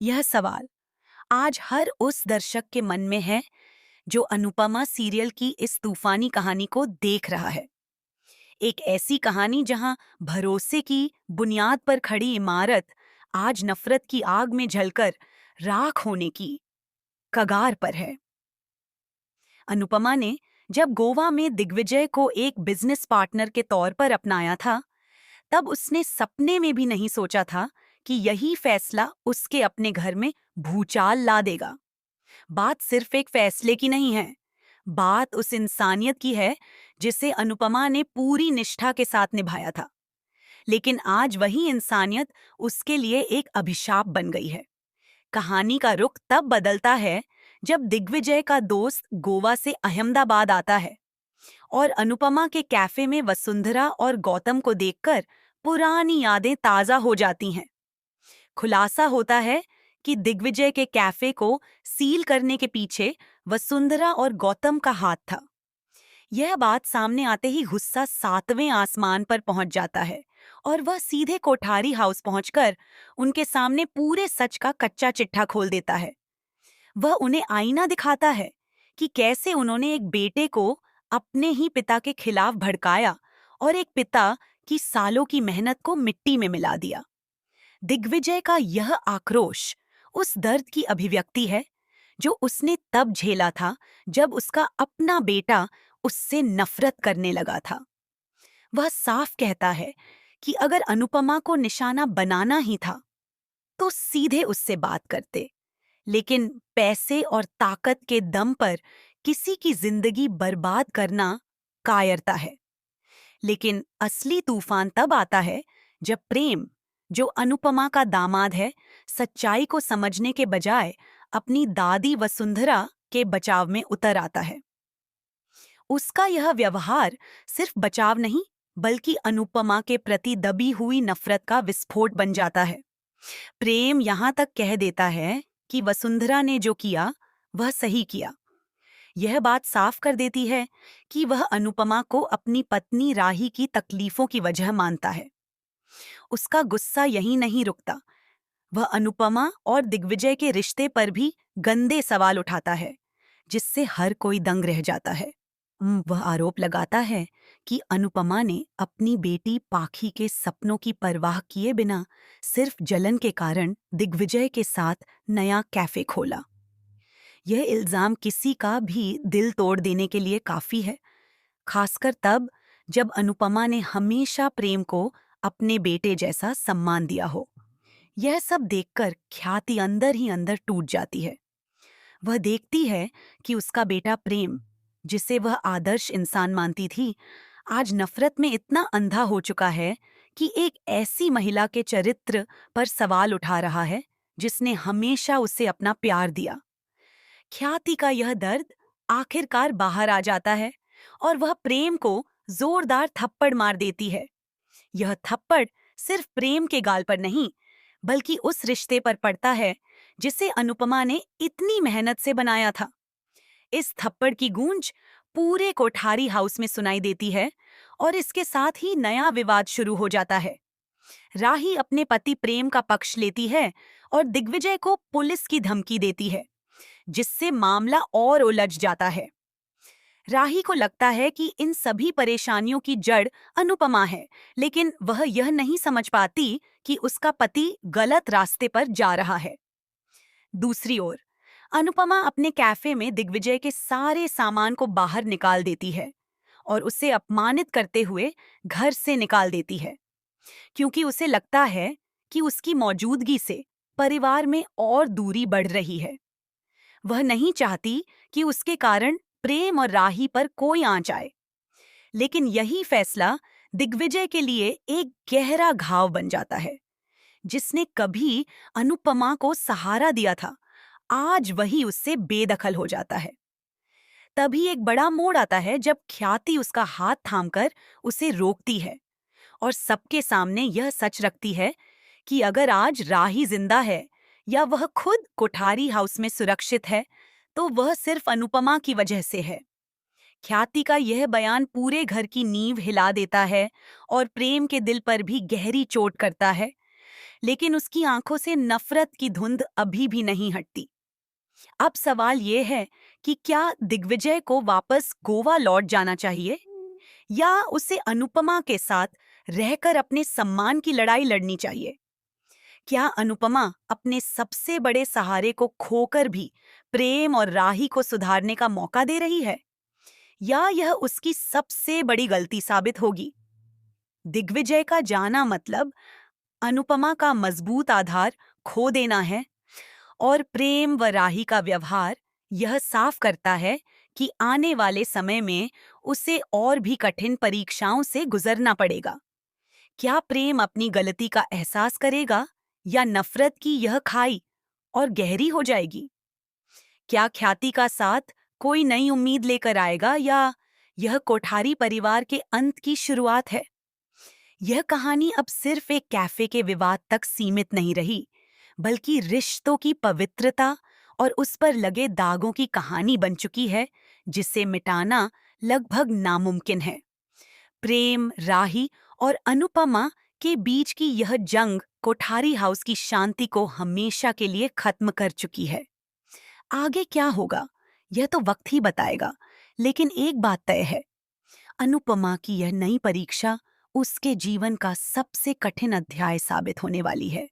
यह सवाल आज हर उस दर्शक के मन में है जो अनुपमा सीरियल की इस तूफानी कहानी को देख रहा है। एक ऐसी कहानी जहां भरोसे की बुनियाद पर खड़ी इमारत आज नफरत की आग में जलकर राख होने की कगार पर है। अनुपमा ने जब गोवा में दिग्विजय को एक बिजनेस पार्टनर के तौर पर अपनाया था, तब उसने सपने में भी नहीं सोचा था कि यही फैसला उसके अपने घर में भूचाल ला देगा। बात सिर्फ एक फैसले की नहीं है, बात उस इंसानियत की है जिसे अनुपमा ने पूरी निष्ठा के साथ निभाया था। लेकिन आज वही इंसानियत उसके लिए एक अभिशाप बन गई है। कहानी का रुख तब बदलता है जब दिग्विजय का दोस्त गोवा से अहमदाबाद आता है और अनुपमा के कैफे में वसुंधरा और गौतम को देखकर पुरानी यादें ताजा हो जाती हैं। खुलासा होता है कि दिग्विजय के कैफे को सील करने के पीछे वसुंधरा और गौतम का हाथ था। यह बात सामने आते ही गुस्सा सातवें आसमान पर पहुंच जाता है और वह सीधे कोठारी हाउस पहुंचकर उनके सामने पूरे सच का कच्चा चिट्ठा खोल देता है। वह उन्हें आईना दिखाता है कि कैसे उन्होंने एक बेटे को अपने ही पिता के खिलाफ भड़काया और एक पिता की सालों की मेहनत को मिट्टी में मिला दिया। दिग्विजय का यह आक्रोश उस दर्द की अभिव्यक्ति है जो उसने तब झेला था जब उसका अपना बेटा उससे नफरत करने लगा था। वह साफ कहता है कि अगर अनुपमा को निशाना बनाना ही था तो सीधे उससे बात करते, लेकिन पैसे और ताकत के दम पर किसी की जिंदगी बर्बाद करना कायरता है। लेकिन असली तूफान तब आता है जब प्रेम, जो अनुपमा का दामाद है, सच्चाई को समझने के बजाय अपनी दादी वसुंधरा के बचाव में उतर आता है। उसका यह व्यवहार सिर्फ बचाव नहीं, बल्कि अनुपमा के प्रति दबी हुई नफरत का विस्फोट बन जाता है। प्रेम यहां तक कह देता है कि वसुंधरा ने जो किया वह सही किया। यह बात साफ कर देती है कि वह अनुपमा को अपनी पत्नी राही की तकलीफों की वजह मानता है। उसका गुस्सा यहीं नहीं रुकता, वह अनुपमा और दिग्विजय के रिश्ते पर भी गंदे सवाल उठाता है, जिससे हर कोई दंग रह जाता है। वह आरोप लगाता है कि अनुपमा ने अपनी बेटी पाखी के सपनों की परवाह किए बिना सिर्फ जलन के कारण दिग्विजय के साथ नया कैफे खोला। यह इल्जाम किसी का भी दिल तोड़ देने के लिए काफी है, खासकर तब जब अनुपमा ने हमेशा प्रेम को अपने बेटे जैसा सम्मान दिया हो। यह सब देखकर ख्याति अंदर ही अंदर टूट जाती है। वह देखती है कि उसका बेटा प्रेम, जिसे वह आदर्श इंसान मानती थी, आज नफरत में इतना अंधा हो चुका है कि एक ऐसी महिला के चरित्र पर सवाल उठा रहा है जिसने हमेशा उसे अपना प्यार दिया। ख्याति का यह दर्द आखिरकार बाहर आ जाता है और वह प्रेम को जोरदार थप्पड़ मार देती है। यह थप्पड़ सिर्फ प्रेम के गाल पर नहीं, बल्कि उस रिश्ते पर पड़ता है जिसे अनुपमा ने इतनी मेहनत से बनाया था। इस थप्पड़ की गूंज पूरे कोठारी हाउस में सुनाई देती है और इसके साथ ही नया विवाद शुरू हो जाता है। राही अपने पति प्रेम का पक्ष लेती है और दिग्विजय को पुलिस की धमकी देती है, जिससे मामला और उलझ जाता है। राही को लगता है कि इन सभी परेशानियों की जड़ अनुपमा है, लेकिन वह यह नहीं समझ पाती कि उसका पति गलत रास्ते पर जा रहा है। दूसरी ओर अनुपमा अपने कैफे में दिग्विजय के सारे सामान को बाहर निकाल देती है और उसे अपमानित करते हुए घर से निकाल देती है, क्योंकि उसे लगता है कि उसकी मौजूदगी से परिवार में और दूरी बढ़ रही है। वह नहीं चाहती कि उसके कारण प्रेम और राही पर कोई आंच आए। लेकिन यही फैसला दिग्विजय के लिए एक गहरा घाव बन जाता है। जिसने कभी अनुपमा को सहारा दिया था, आज वही उससे बेदखल हो जाता है। तभी एक बड़ा मोड़ आता है जब ख्याति उसका हाथ थामकर उसे रोकती है और सबके सामने यह सच रखती है कि अगर आज राही जिंदा है या वह खुद कोठारी हाउस में सुरक्षित है, तो वह सिर्फ अनुपमा की वजह से है। ख्याति का यह बयान पूरे घर की नींव हिला देता है और प्रेम के दिल पर भी गहरी चोट करता है। लेकिन उसकी आंखों से नफरत की धुंध अभी भी नहीं हटती। अब सवाल ये है कि क्या दिग्विजय को वापस गोवा लौट जाना चाहिए या उसे अनुपमा के साथ रहकर अपने सम्मान की लड़ाई लड़नी चाहिए? क्या अनुपमा अपने सबसे बड़े सहारे को खोकर भी प्रेम और राही को सुधारने का मौका दे रही है, या यह उसकी सबसे बड़ी गलती साबित होगी? दिग्विजय का जाना मतलब अनुपमा का मजबूत आधार खो देना है, और प्रेम व राही का व्यवहार यह साफ करता है कि आने वाले समय में उसे और भी कठिन परीक्षाओं से गुजरना पड़ेगा। क्या प्रेम अपनी गलती का एहसास करेगा या नफरत की यह खाई और गहरी हो जाएगी? क्या ख्याति का साथ कोई नई उम्मीद लेकर आएगा या यह कोठारी परिवार के अंत की शुरुआत है? यह कहानी अब सिर्फ एक कैफे के विवाद तक सीमित नहीं रही, बल्कि रिश्तों की पवित्रता और उस पर लगे दागों की कहानी बन चुकी है, जिसे मिटाना लगभग नामुमकिन है। प्रेम, राही और अनुपमा के बीच की यह जंग कोठारी हाउस की शांति को हमेशा के लिए खत्म कर चुकी है। आगे क्या होगा, यह तो वक्त ही बताएगा, लेकिन एक बात तय है, अनुपमा की यह नई परीक्षा उसके जीवन का सबसे कठिन अध्याय साबित होने वाली है।